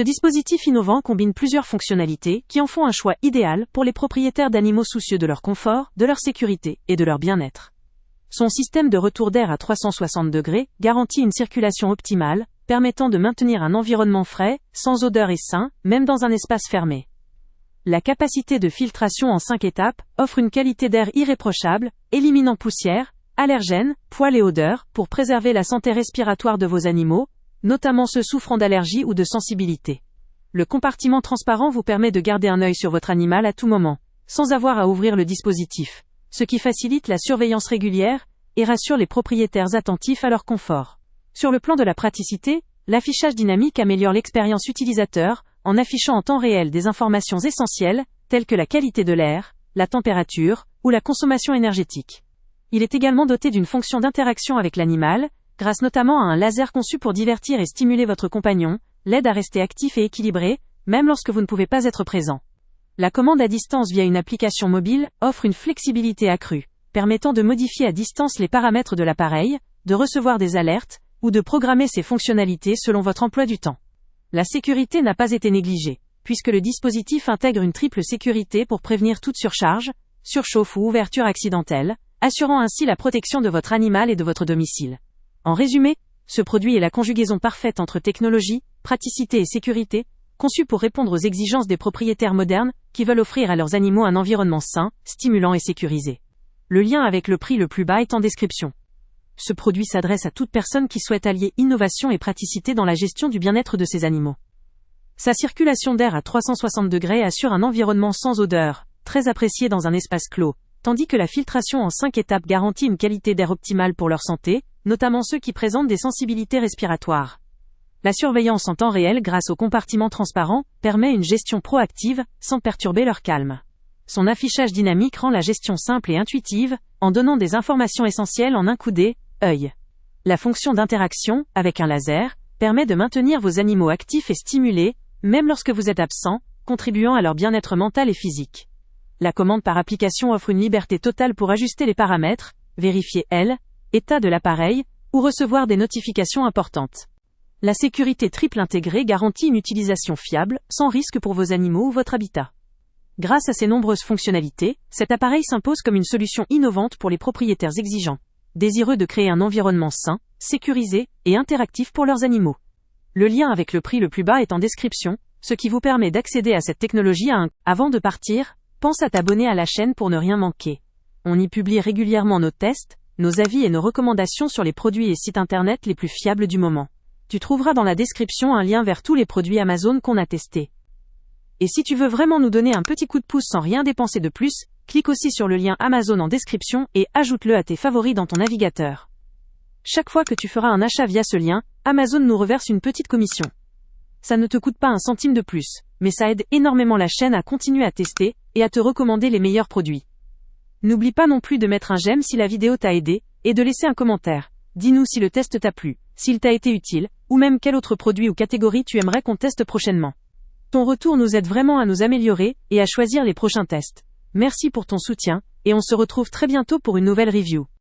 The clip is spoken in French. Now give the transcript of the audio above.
Ce dispositif innovant combine plusieurs fonctionnalités qui en font un choix idéal pour les propriétaires d'animaux soucieux de leur confort, de leur sécurité et de leur bien-être. Son système de retour d'air à 360 degrés garantit une circulation optimale, permettant de maintenir un environnement frais, sans odeur et sain, même dans un espace fermé. La capacité de filtration en 5 étapes offre une qualité d'air irréprochable, éliminant poussière, allergènes, poils et odeurs, pour préserver la santé respiratoire de vos animaux, notamment ceux souffrant d'allergies ou de sensibilité. Le compartiment transparent vous permet de garder un œil sur votre animal à tout moment, sans avoir à ouvrir le dispositif, ce qui facilite la surveillance régulière et rassure les propriétaires attentifs à leur confort. Sur le plan de la praticité, l'affichage dynamique améliore l'expérience utilisateur en affichant en temps réel des informations essentielles, telles que la qualité de l'air, la température ou la consommation énergétique. Il est également doté d'une fonction d'interaction avec l'animal, grâce notamment à un laser conçu pour divertir et stimuler votre compagnon, l'aide à rester actif et équilibré, même lorsque vous ne pouvez pas être présent. La commande à distance via une application mobile offre une flexibilité accrue, permettant de modifier à distance les paramètres de l'appareil, de recevoir des alertes, ou de programmer ses fonctionnalités selon votre emploi du temps. La sécurité n'a pas été négligée, puisque le dispositif intègre une triple sécurité pour prévenir toute surcharge, surchauffe ou ouverture accidentelle, assurant ainsi la protection de votre animal et de votre domicile. En résumé, ce produit est la conjugaison parfaite entre technologie, praticité et sécurité, conçu pour répondre aux exigences des propriétaires modernes qui veulent offrir à leurs animaux un environnement sain, stimulant et sécurisé. Le lien avec le prix le plus bas est en description. Ce produit s'adresse à toute personne qui souhaite allier innovation et praticité dans la gestion du bien-être de ses animaux. Sa circulation d'air à 360 degrés assure un environnement sans odeur, très apprécié dans un espace clos, tandis que la filtration en 5 étapes garantit une qualité d'air optimale pour leur santé, notamment ceux qui présentent des sensibilités respiratoires. La surveillance en temps réel grâce au compartiment transparent permet une gestion proactive, sans perturber leur calme. Son affichage dynamique rend la gestion simple et intuitive, en donnant des informations essentielles en un coup d'œil. La fonction d'interaction, avec un laser, permet de maintenir vos animaux actifs et stimulés, même lorsque vous êtes absent, contribuant à leur bien-être mental et physique. La commande par application offre une liberté totale pour ajuster les paramètres, vérifier état de l'appareil, ou recevoir des notifications importantes. La sécurité triple intégrée garantit une utilisation fiable, sans risque pour vos animaux ou votre habitat. Grâce à ses nombreuses fonctionnalités, cet appareil s'impose comme une solution innovante pour les propriétaires exigeants, désireux de créer un environnement sain, sécurisé et interactif pour leurs animaux. Le lien avec le prix le plus bas est en description, ce qui vous permet d'accéder à cette technologie Avant de partir, pense à t'abonner à la chaîne pour ne rien manquer. On y publie régulièrement nos tests, nos avis et nos recommandations sur les produits et sites internet les plus fiables du moment. Tu trouveras dans la description un lien vers tous les produits Amazon qu'on a testés. Et si tu veux vraiment nous donner un petit coup de pouce sans rien dépenser de plus, clique aussi sur le lien Amazon en description et ajoute-le à tes favoris dans ton navigateur. Chaque fois que tu feras un achat via ce lien, Amazon nous reverse une petite commission. Ça ne te coûte pas un centime de plus, mais ça aide énormément la chaîne à continuer à tester et à te recommander les meilleurs produits. N'oublie pas non plus de mettre un j'aime si la vidéo t'a aidé, et de laisser un commentaire. Dis-nous si le test t'a plu, s'il t'a été utile, ou même quel autre produit ou catégorie tu aimerais qu'on teste prochainement. Ton retour nous aide vraiment à nous améliorer et à choisir les prochains tests. Merci pour ton soutien, et on se retrouve très bientôt pour une nouvelle review.